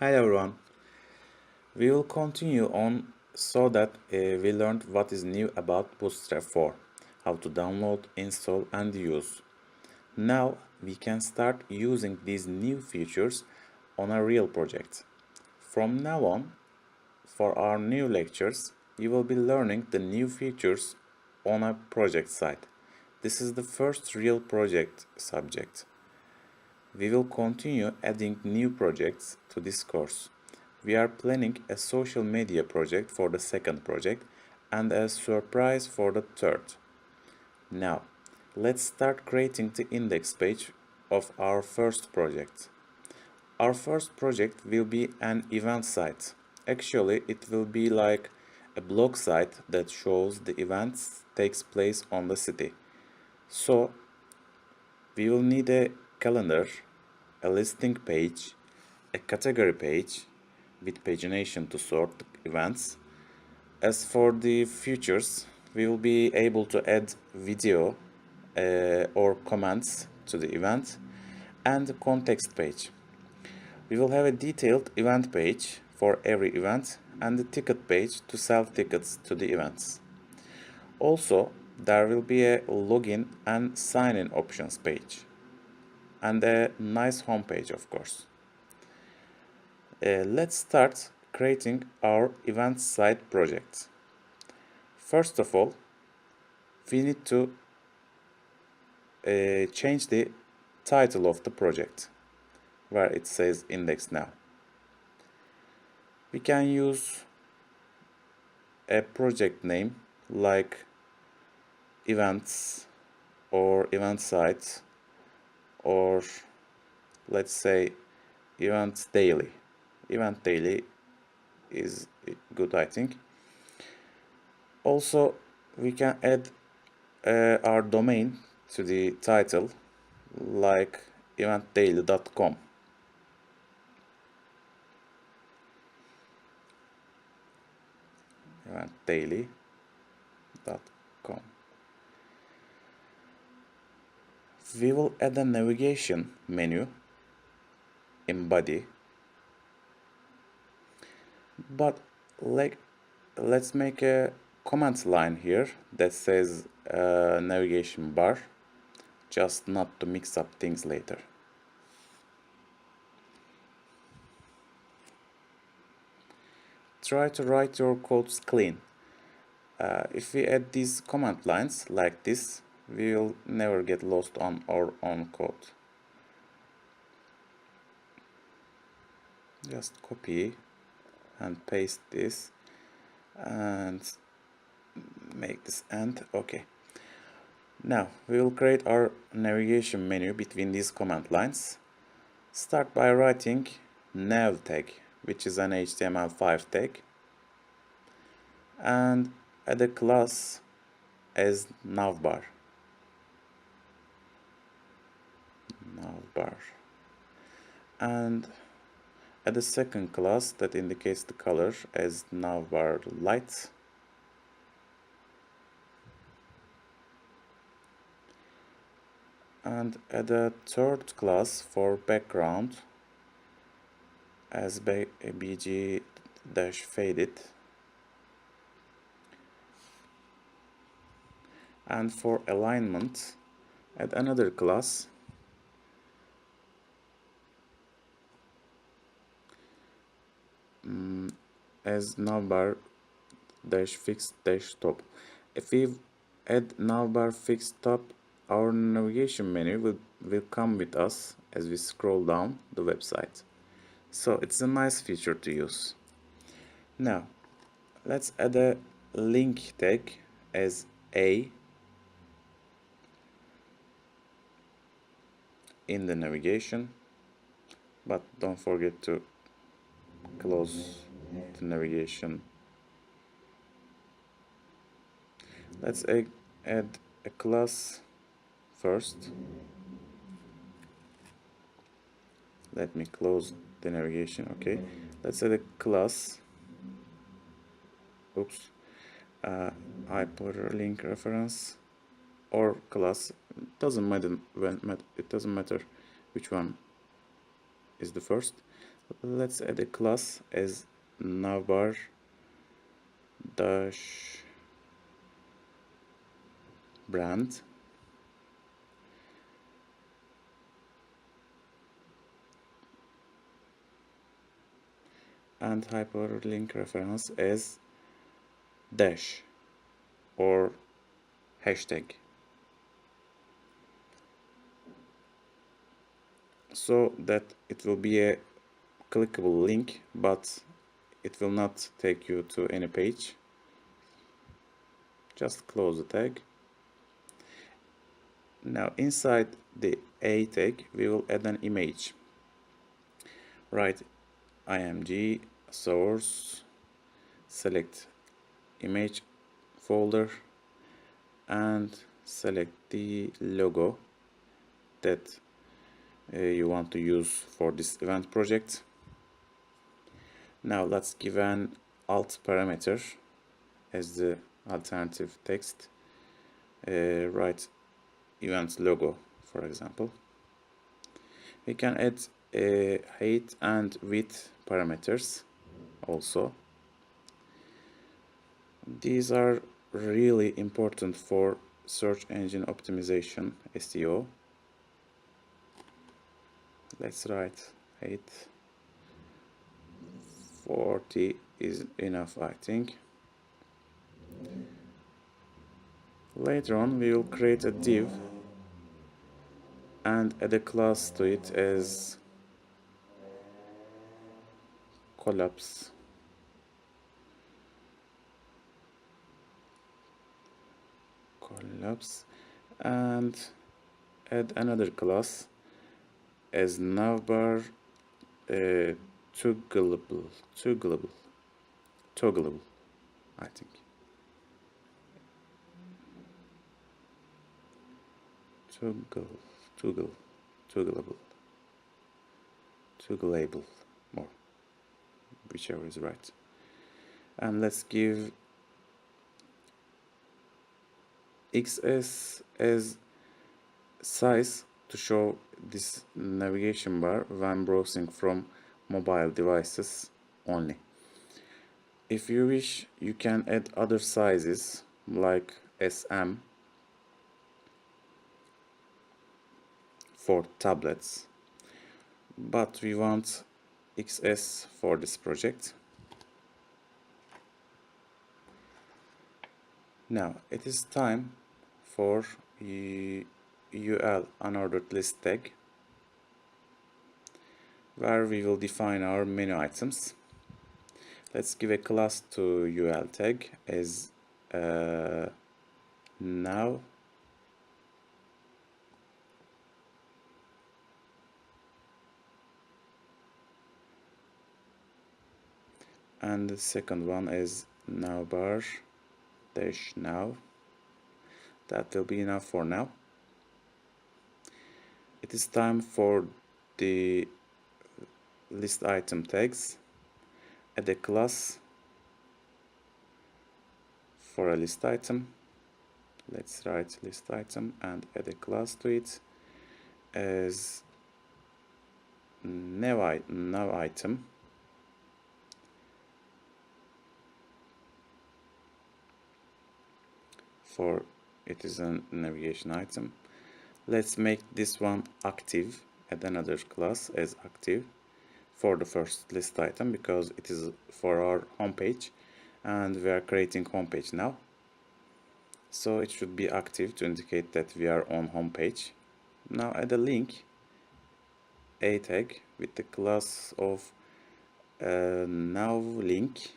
Hi everyone. We will continue on so that we learned what is new about Bootstrap 4, how to download, install and use. Now we can start using these new features on a real project. From now on, for our new lectures, you will be learning the new features on a project site. This is the first real project subject. We will continue adding new projects to this course. We are planning a social media project for the second project and a surprise for the third. Now, let's start creating the index page of our first project. Our first project will be an event site. Actually, it will be like a blog site that shows the events takes place on the city. So, we will need a calendar, a listing page, a category page with pagination to sort events. As for the features, we will be able to add video or comments to the event and the context page. We will have a detailed event page for every event and the ticket page to sell tickets to the events. Also, there will be a login and sign-in options page and a nice homepage, of course. Let's start creating our event site project. First of all, we need to change the title of the project where it says index now. We can use a project name like events or event sites, or let's say events daily. Event daily is good, I think. Also, we can add our domain to the title like eventdaily.com. eventdaily.com. We will add a navigation menu in body, but let's make a comment line here that says navigation bar, just not to mix up things later. Try to write your codes clean. If we add these command lines like this, we will never get lost on our own code. Just copy and paste this and make this end. Okay. Now we will create our navigation menu between these command lines. Start by writing nav tag, which is an HTML5 tag, and add a class as Navbar. And add a second class that indicates the color as Navbar light. And add a third class for background as bg-faded. And for alignment, add another class as navbar fixed top. If we add navbar fixed top, our navigation menu will come with us as we scroll down the website. So it's a nice feature to use. Now let's add a link tag as A in the navigation, but don't forget to close the navigation. Let's add a class first. Let me close the navigation. Okay, let's add a class. Oops, hyperlink reference or class. It doesn't matter which one is the first. Let's add a class as Navbar dash brand, and hyperlink reference as dash or hashtag, so that it will be a clickable link, but it will not take you to any page. Just close the tag. Now inside the A tag we will add an image. Write img source, select image folder, and select the logo that you want to use for this event project. Now let's give an alt parameter as the alternative text. Write event logo, for example. We can add height and width parameters also. These are really important for search engine optimization, SEO. Let's write 840 is enough, I think. Later on we will create a div and add a class to it as collapse. And add another class as navbar toggleable, I think. Toggleable, more, whichever is right. And let's give XS as size to show this navigation bar when browsing from mobile devices only. If you wish, you can add other sizes like SM for tablets, but we want XS for this project. Now it is time for UL unordered list tag, where we will define our menu items. Let's give a class to UL tag as now. And the second one is navbar dash now. That will be enough for now. It is time for the list item tags. Add a class for a list item. Let's write list item and add a class to it as nav item. For it is a navigation item. Let's make this one active. Add another class as active for the first list item because it is for our homepage and we are creating homepage now. So it should be active to indicate that we are on homepage. Now add a link, a tag with the class of now link.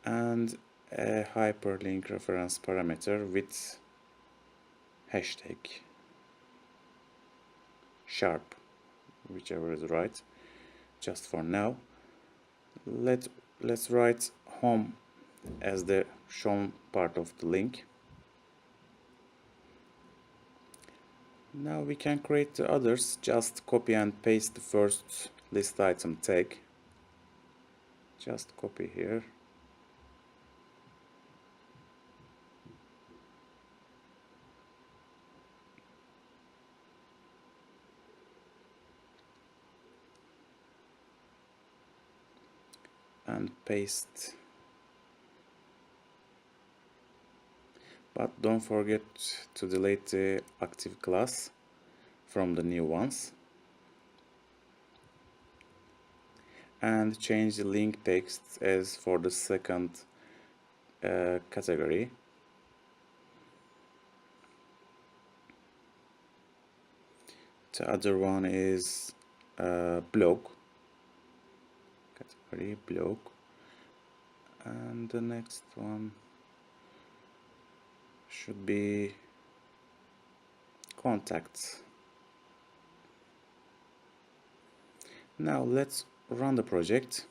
And a hyperlink reference parameter with hashtag sharp, whichever is right, just for now. Let's write home as the shown part of the link. Now we can create the others. Just copy and paste the first list item tag. Just copy here. and paste. But don't forget to delete the active class from the new ones. And change the link text as for the second category. The other one is blog, category blog, and the next one should be contacts. Now let's run the project,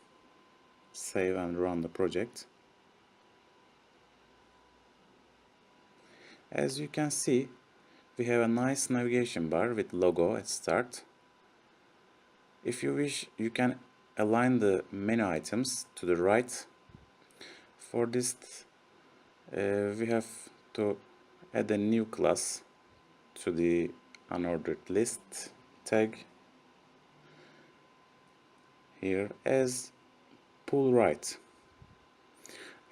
save and run the project. As you can see, we have a nice navigation bar with logo at start. If you wish, you can align the menu items to the right. For this, we have to add a new class to the unordered list tag here as pull right.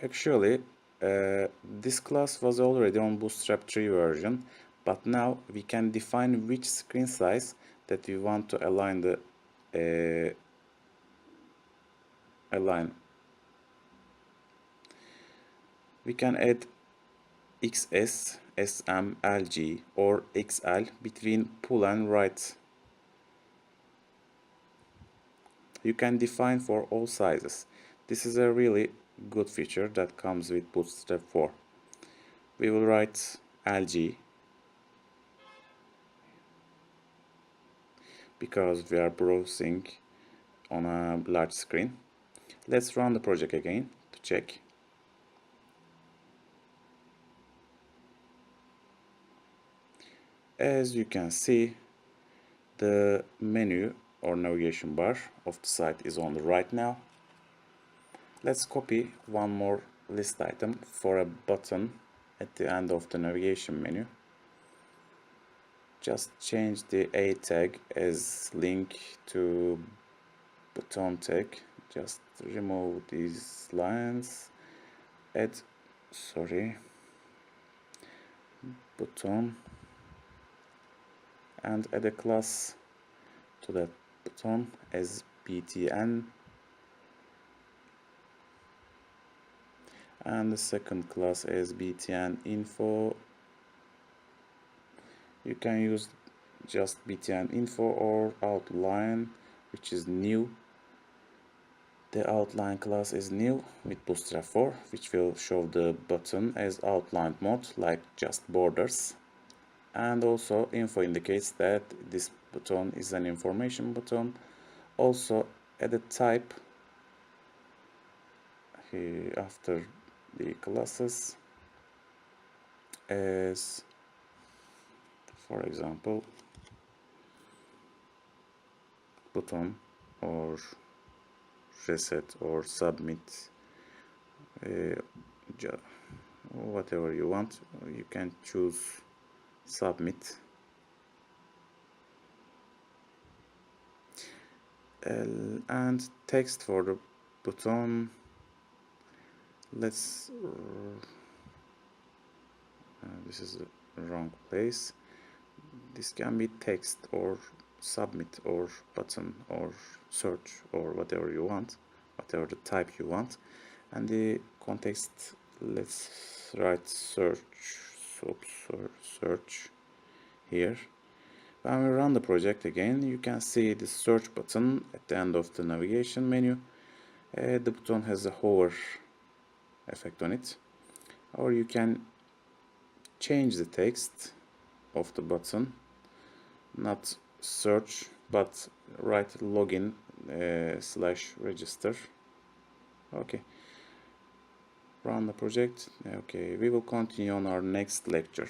Actually, this class was already on Bootstrap 3 version, but now we can define which screen size that we want to align the We can add XS, SM, LG or XL between pull and right. You can define for all sizes. This is a really good feature that comes with Bootstrap 4. We will write LG because we are browsing on a large screen. Let's run the project again to check. As you can see, the menu or navigation bar of the site is on the right now. Let's copy one more list item for a button at the end of the navigation menu. Just change the A tag as link to button tag. Just remove these lines. Add button and add a class to that button as btn, and the second class as btn info. You can use just btn info or outline, which is new. The outline class is new with Bootstrap 4, which will show the button as outlined mode, like just borders. And also info indicates that this button is an information button. Also add a type here after the classes as, for example, button or reset or submit, whatever you want. You can choose submit. And text for the button, let's this is the wrong place. This can be text or submit or button or search or whatever you want, whatever the type you want. And the context, let's write search here. When we run the project again, you can see the search button at the end of the navigation menu. The button has a hover effect on it, or you can change the text of the button, not search but write login /register. Okay, run the project. Okay, we will continue on our next lecture.